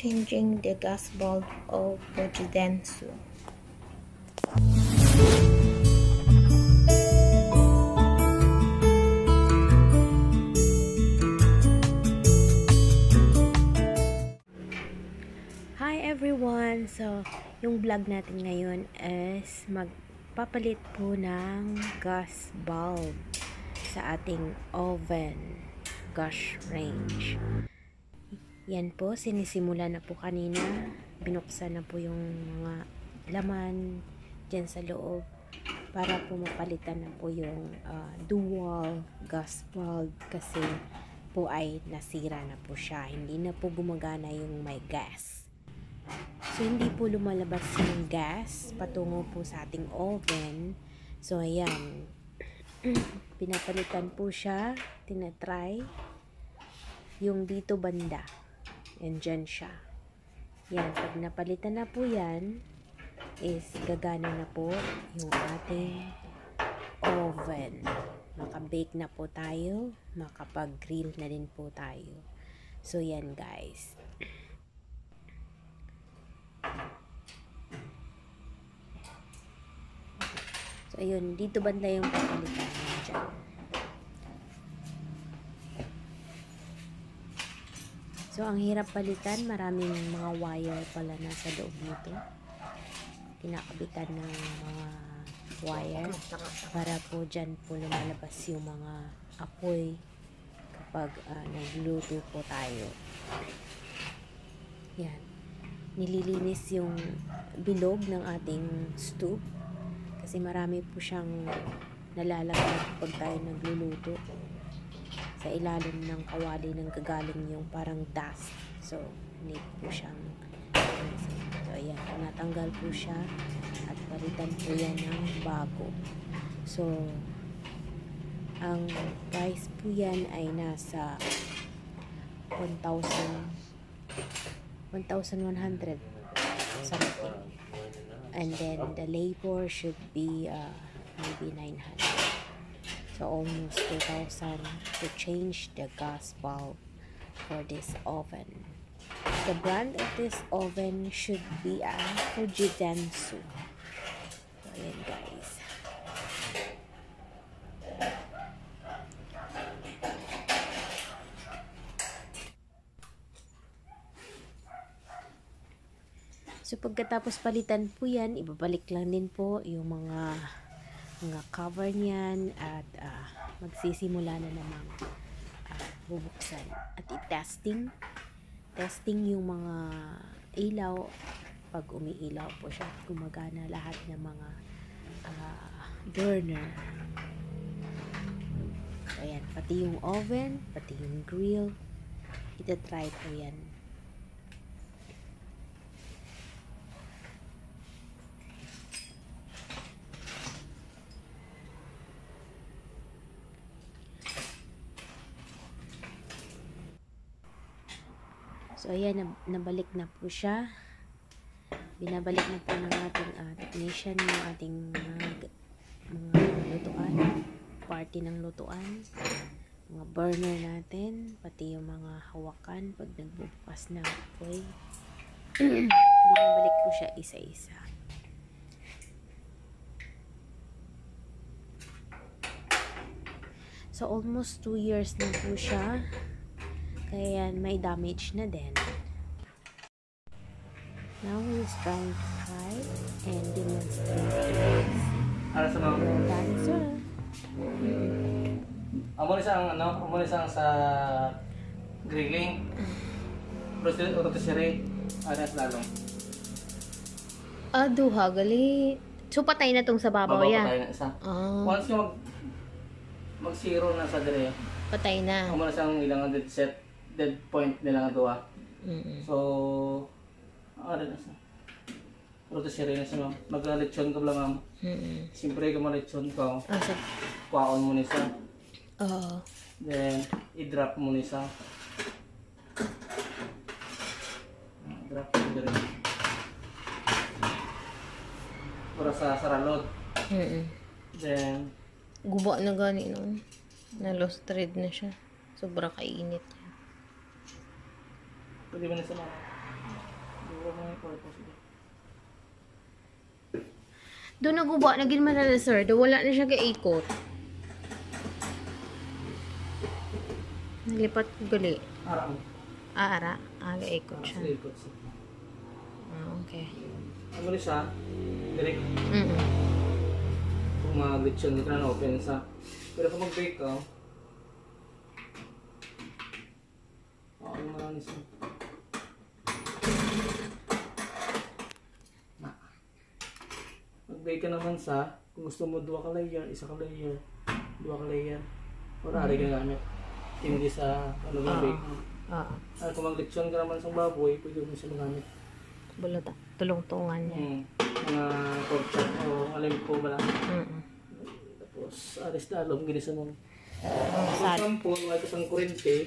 changing the gas bulb of Fujidensu. Hi everyone! So, yung vlog natin ngayon is magpapalit po ng gas bulb sa ating oven, gas range. Yan po, sinisimula na po kanina. Binuksan na po yung mga laman dyan sa loob para po mapalitan na po yung dual gas bulb kasi po ay nasira na po siya. Hindi na po gumagana yung may gas. So, hindi po lumalabas yung gas patungo po sa ating oven. So, ayan. Pinapalitan po siya. Tinatry. Yung dito banda. And dyan siya. Yan. Pag napalitan na po yan, is gagana na po yung ating oven. Makabake na po tayo. Makapag-grill na din po tayo. So, yan guys. So, ayun. Dito banda yung papalitan niya dyan. So, ang hirap palitan. Maraming mga wire pala nasa loob nito. Kinakabitan ng mga wire para po dyan po lumalabas yung mga apoy kapag nagluto po tayo. Yan. Nililinis yung bilog ng ating stove kasi marami po siyang nalalaglag pag tayo nagluluto. Sa ilalim ng kawali nang gagaling yung parang dust. So, need po siyang so, ayan. Natanggal po siya at palitan po yan ng bago. So, ang price po yan ay nasa 1,100 something. And then, the labor should be maybe 900. So, almost 2,000 to change the gas bulb for this oven. The brand of this oven should be Fujidensu. So, ayan guys. So, pagkatapos palitan po yan, ibabalik lang din po yung mga cover niyan at magsisimula na namang bubuksan at i-testing yung mga ilaw. Pag umiilaw po siya, gumagana lahat ng mga burner. So, ayan, pati yung oven, pati yung grill, ita-try po yan. So, ayan, nabalik na po siya. Binabalik na po ng ating technician yung ating mga lutuan. Party ng lutuan. Mga burner natin. Pati yung mga hawakan pag nagbubukas ng apoy. Binabalik po siya isa-isa. So, almost 2 years na po siya. Kaya may damage na din. Now he's trying to try and demonstrate to the dancer. Amo ni sang sa grilling. Rotisserie anas lalong. Duha gali. So patay na tong sa babaw ya. Patay na isa. Once nga mag-zero na sa dire. Patay na. Amo na sang ilang dead point nila nga duha. So, ano na sa rotisserie na siya, mag-lechon ka lang, ma'am. Siyempre ka ma-lechon ka. Kuhaon mo nisa. Then, i-drop mo nisa. Drop mo din. Para sa saralod. Then, guba na gani no. Na lost thread na siya. Sobra kainit. Pwede mo na sa mga. mga purpose. Doon naguba, naging malala sir. Do wala na siya ka-ikot. Nalipat ko gali. Arang. Ara. Ga-ikot siya. Ikot siya. Okay. Ano rin siya? Direct. Mm-mm. Kung mag-lechon, dito na open sa. Pero kung mag-bake ka, ano marami siya. Mag-bake ka naman sa, kung gusto mo 2 ka layer, 1 ka layer, 2 ka layer. Wala rin gamit. Hindi sa ano mag-bake mo. At kung mag-lechon ka naman sa baboy, pwede mo siya magamit. Bulot tulong-tungan niya. Mga pork chop o alam ko ba lang. Tapos alis na alom, ginisa mo. For example, may kasang kurente,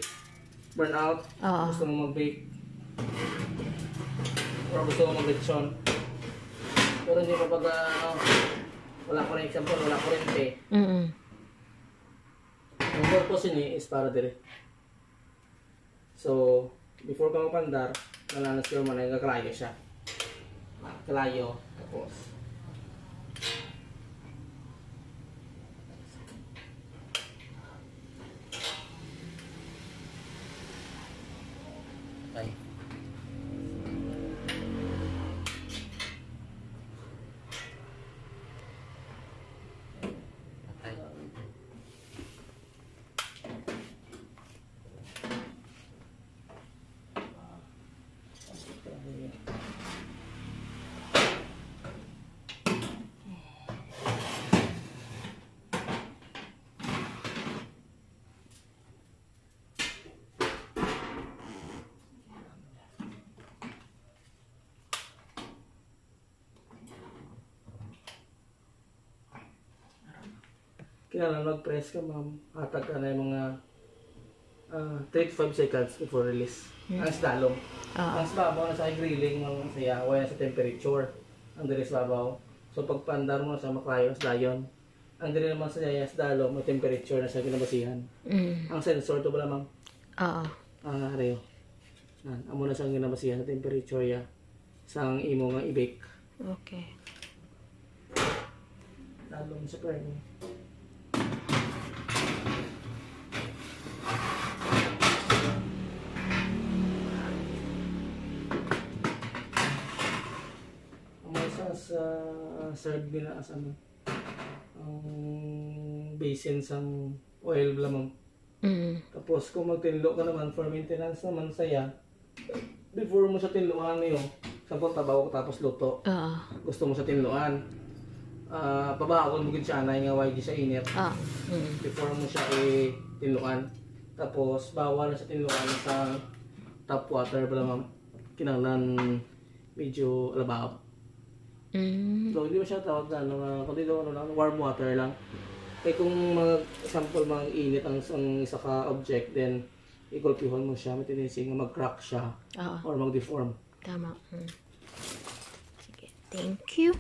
burn out, gusto mo mag-bake. Or gusto mo mag-lechon. Pero hindi mo pag wala ko rin example, wala kurente. Ang purpose niya is para dire. So, before ka mapandar, nalanas ko naman ay kakalayo siya. Kalayo, tapos. Okay. Kailangan mag-press ka, ma'am. Hatag ka na yung mga 3 to 5 seconds before release. Ang slalom. Ang sabaw na sa grilling, ang saya, wala sa temperature. Ang diri sa babaw. So pag pandar mo sa maklayo, sa dayon. Ang diri naman sa yaya, sa dalo, may temperature na sa ginabasihan. Ang sensor to pala, ma'am? Ang areo. Amo na sa ginabasihan sa temperature ya. Sa imo nga i-bake. Okay. Dalong sa kernel. Sa serve nila as ano ang basin sang oil lamang. Tapos kung magtinlo ka naman for maintenance naman saya, before mo sa tinluan niyo, sampung tabaw ko tapos luto. Gusto mo sa tinluan, pabaon mo gid siya anay nga way di siya init. Before mo siya tinluan. Tapos bawal na sa tinluan sa tap water pala ma'am. Kinahanglan medyo alabab. So hindi mo siya tawag na kundi doon lang warm water lang. Kaya kung sample mga init ang isa ka object, then ikulpihan mo siya, may tendency nga mag-crack siya or mag-deform. Tama. Sige. Thank you.